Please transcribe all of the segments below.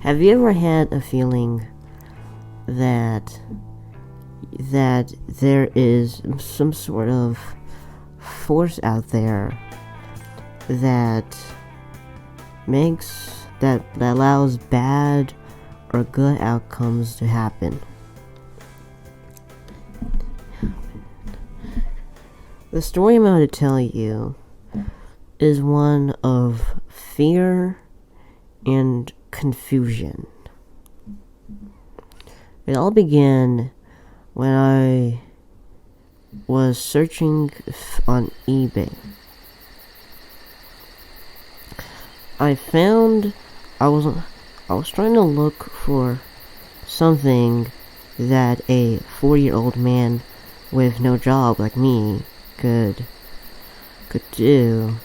Have you ever had a feeling that there is some sort of force out there that allows bad or good outcomes to happen? The story I'm about to tell you is one of fear and confusion. It all began when I was searching on eBay. I was trying to look for something that a 4-year-old man with no job like me could do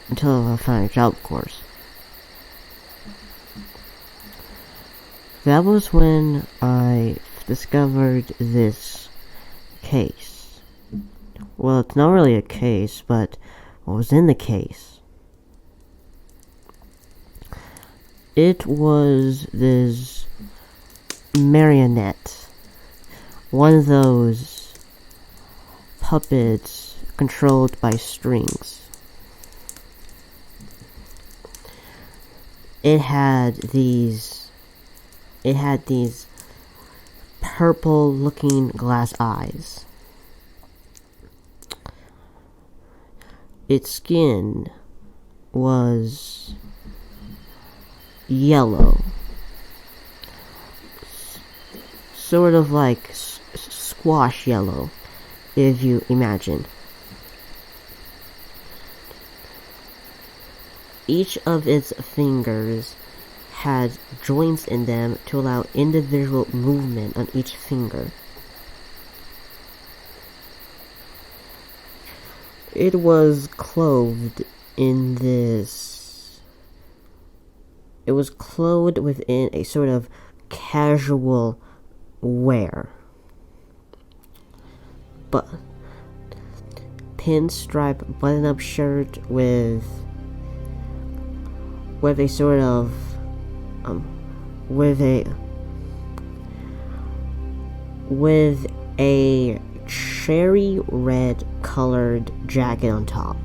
until I found a job, of course. That was when I discovered this case. Well, it's not really a case, but what was in the case? It was this marionette. One of those puppets controlled by strings. It had these purple looking glass eyes. Its skin was yellow, sort of like squash yellow, if you imagine. Each of its fingers had joints in them to allow individual movement on each finger. It was clothed within a sort of casual wear. But pinstripe button-up shirt with a sort of with a cherry red colored jacket on top.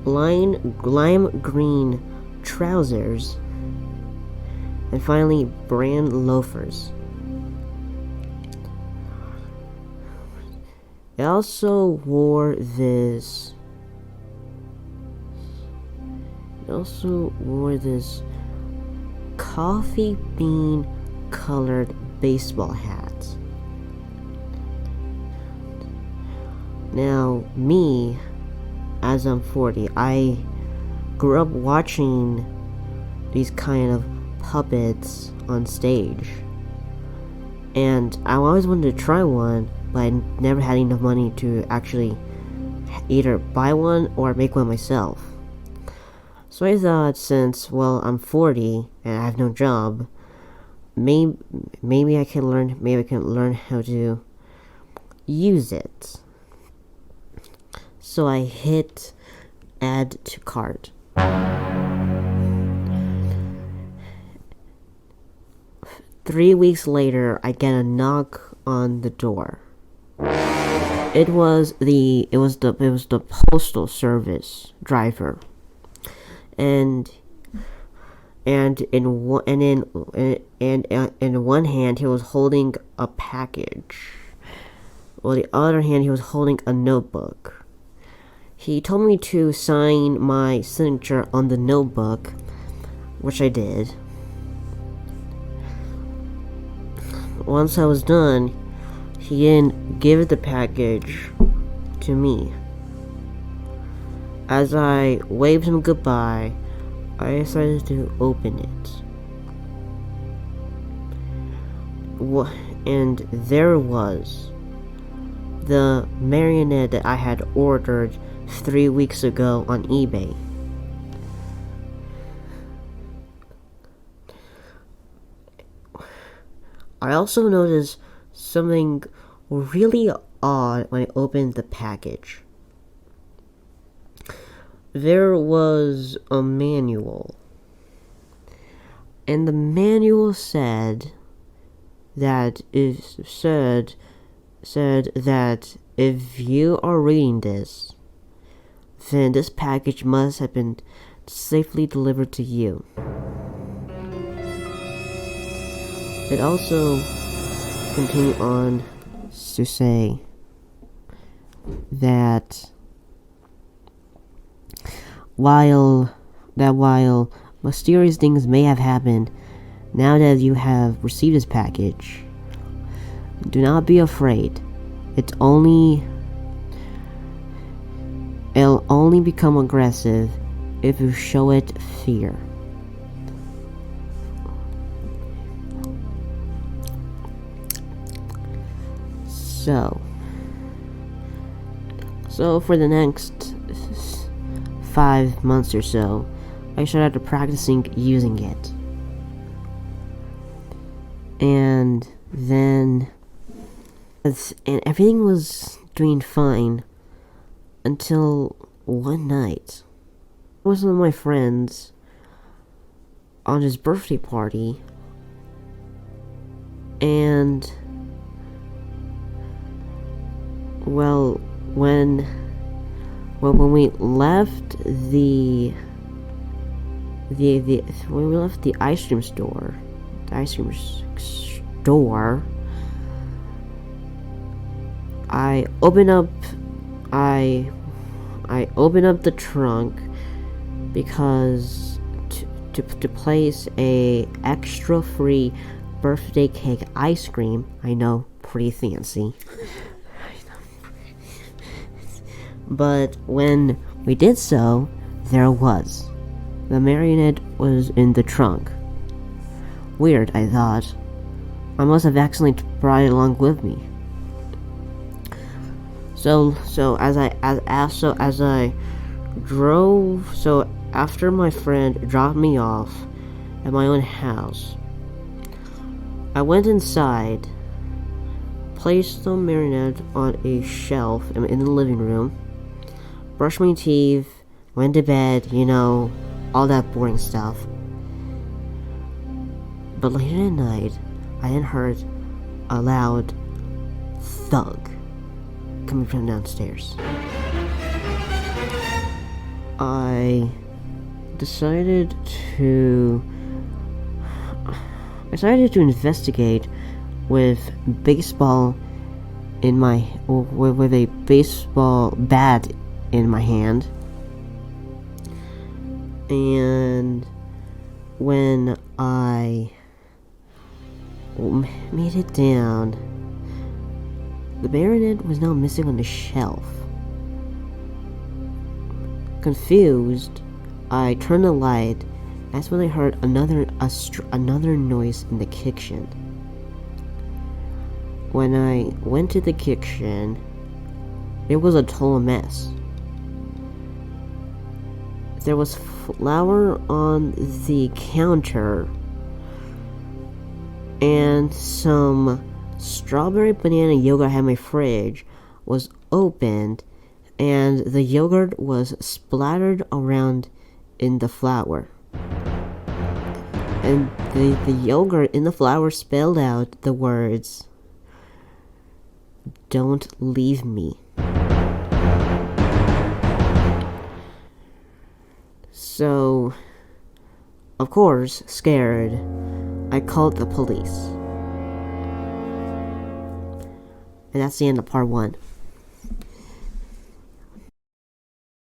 Lime green trousers, and finally brand loafers. It also wore this coffee bean colored baseball hat. Now, me, as I'm 40, I grew up watching these kind of puppets on stage. And I always wanted to try one, but I never had enough money to actually either buy one or make one myself. So I thought, since, I'm 40 and I have no job, maybe I can learn how to use it. So I hit add to cart. 3 weeks later, I get a knock on the door. It was the postal service driver. And in one hand he was holding a package, while the other hand he was holding a notebook. He told me to sign my signature on the notebook, which I did. Once I was done, he then gave the package to me. As I waved him goodbye, I decided to open it. And there was the marionette that I had ordered 3 weeks ago on eBay. I also noticed something really odd when I opened the package. there was a manual. And the manual said that if you are reading this, then this package must have been safely delivered to you. It also continued on to say that while mysterious things may have happened, now that you have received this package, do not be afraid. It'll only become aggressive if you show it fear. So for the next 5 months or so, I started practicing using it. And then everything was doing fine until one night. I was with my friends on his birthday party, and when we left the ice cream store, I opened up the trunk because to place a extra free birthday cake ice cream. I know, pretty fancy. But when we did so, there was. The marionette was in the trunk. Weird, I thought. I must have accidentally brought it along with me. So after my friend dropped me off at my own house, I went inside, placed the marionette on a shelf in the living room, brushed my teeth, went to bed, all that boring stuff. But later at night, I then heard a loud thug coming from downstairs. I decided to investigate with a baseball bat in my hand. And when I made it down, the marionette was now missing on the shelf. Confused, I turned the light. That's when I heard another noise in the kitchen. When I went to the kitchen, it was a total mess. There was flour on the counter, and some strawberry banana yogurt I had in my fridge was opened, and the yogurt was splattered around in the flour. And the yogurt in the flour spelled out the words, "Don't leave me." So, of course, scared, I called the police. And that's the end of part 1.